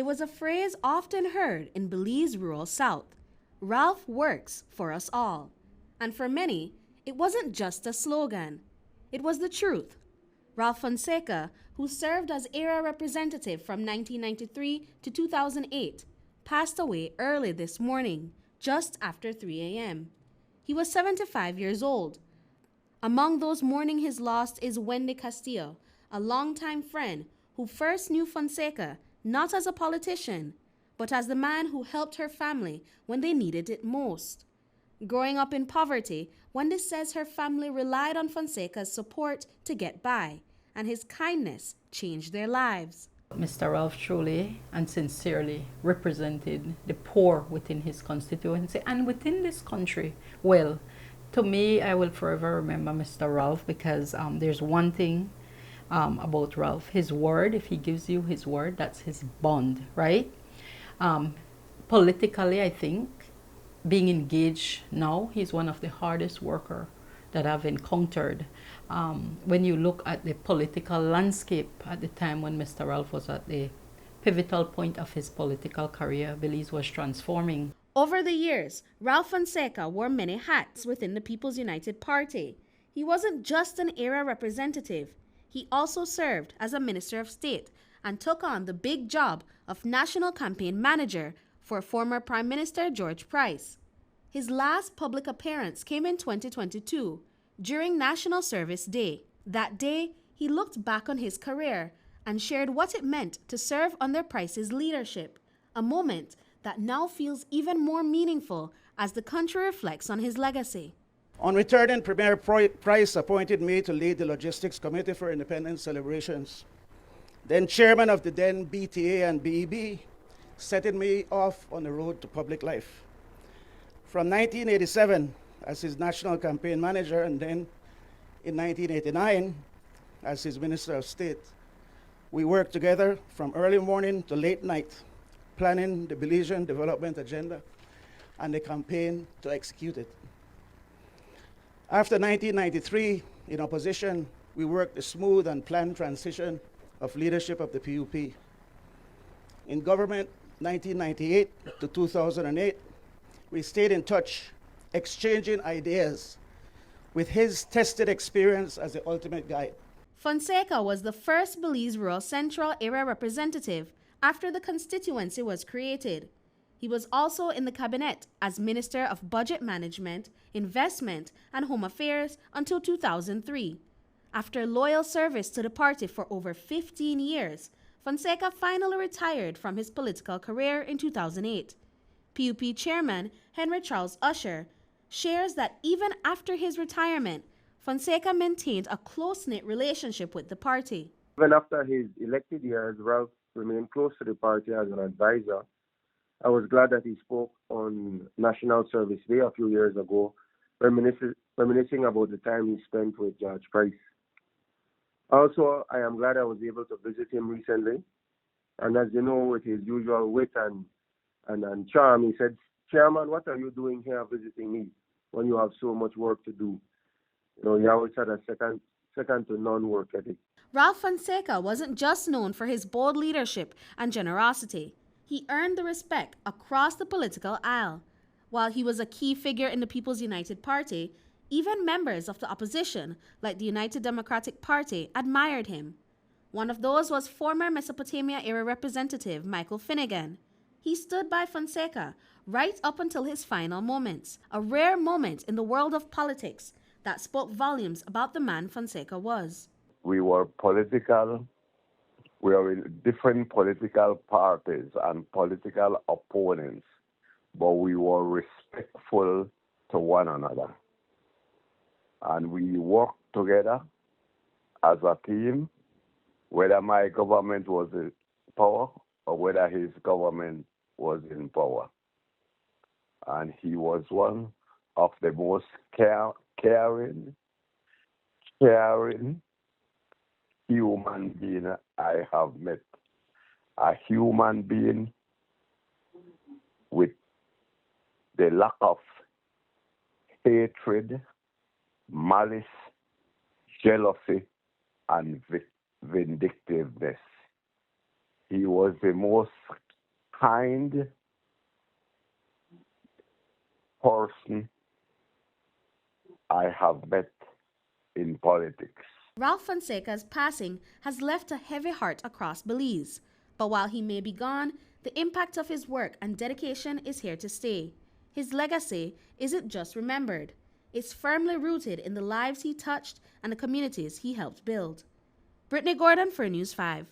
It was a phrase often heard in Belize Rural South. Ralph works for us all. And for many, it wasn't just a slogan. It was the truth. Ralph Fonseca, who served as area representative from 1993 to 2008, passed away early this morning, just after 3 a.m. He was 75 years old. Among those mourning his loss is Wendy Castillo, a longtime friend who first knew Fonseca not as a politician, but as the man who helped her family when they needed it most. Growing up in poverty, Wendy says her family relied on Fonseca's support to get by, and his kindness changed their lives. Mr. Ralph truly and sincerely represented the poor within his constituency and within this country. Well, to me, I will forever remember Mr. Ralph because there's one thing about Ralph. His word, if he gives you his word, that's his bond, right? Politically, I think, being engaged now, he's one of the hardest workers that I've encountered. When you look at the political landscape at the time when Mr. Ralph was at the pivotal point of his political career, Belize was transforming. Over the years, Ralph Fonseca wore many hats within the People's United Party. He wasn't just an area representative. He also served as a Minister of State and took on the big job of National Campaign Manager for former Prime Minister George Price. His last public appearance came in 2022 during National Service Day. That day, he looked back on his career and shared what it meant to serve under Price's leadership, a moment that now feels even more meaningful as the country reflects on his legacy. On returning, Premier Price appointed me to lead the Logistics Committee for Independence Celebrations. Then chairman of the then BTA and BEB, setting me off on the road to public life. From 1987 as his National Campaign Manager and then in 1989 as his Minister of State, we worked together from early morning to late night, planning the Belizean development agenda and the campaign to execute it. After 1993, in opposition, we worked a smooth and planned transition of leadership of the PUP. In government, 1998 to 2008, we stayed in touch, exchanging ideas with his tested experience as the ultimate guide. Fonseca was the first Belize Rural Central area representative after the constituency was created. He was also in the cabinet as Minister of Budget Management, Investment, and Home Affairs until 2003. After loyal service to the party for over 15 years, Fonseca finally retired from his political career in 2008. PUP Chairman Henry Charles Usher shares that even after his retirement, Fonseca maintained a close-knit relationship with the party. Even after his elected years, Ralph remained close to the party as an advisor. I was glad that he spoke on National Service Day a few years ago, reminiscing about the time he spent with George Price. Also, I am glad I was able to visit him recently. And as you know, with his usual wit and charm, he said, "Chairman, what are you doing here visiting me when you have so much work to do?" You know, he always had a second to none work ethic. Ralph Fonseca wasn't just known for his bold leadership and generosity. He earned the respect across the political aisle. While he was a key figure in the People's United Party, even members of the opposition, like the United Democratic Party, admired him. One of those was former Mesopotamia area representative Michael Finnegan. He stood by Fonseca right up until his final moments, a rare moment in the world of politics that spoke volumes about the man Fonseca was. We were political. We were in different political parties and political opponents, but we were respectful to one another. And we worked together as a team, whether my government was in power or whether his government was in power. And he was one of the most caring human being I have met. A human being with the lack of hatred, malice, jealousy, and vindictiveness. He was the most kind person I have met in politics. Ralph Fonseca's passing has left a heavy heart across Belize, but while he may be gone, the impact of his work and dedication is here to stay. His legacy isn't just remembered, it's firmly rooted in the lives he touched and the communities he helped build. Britney Gordon for News 5.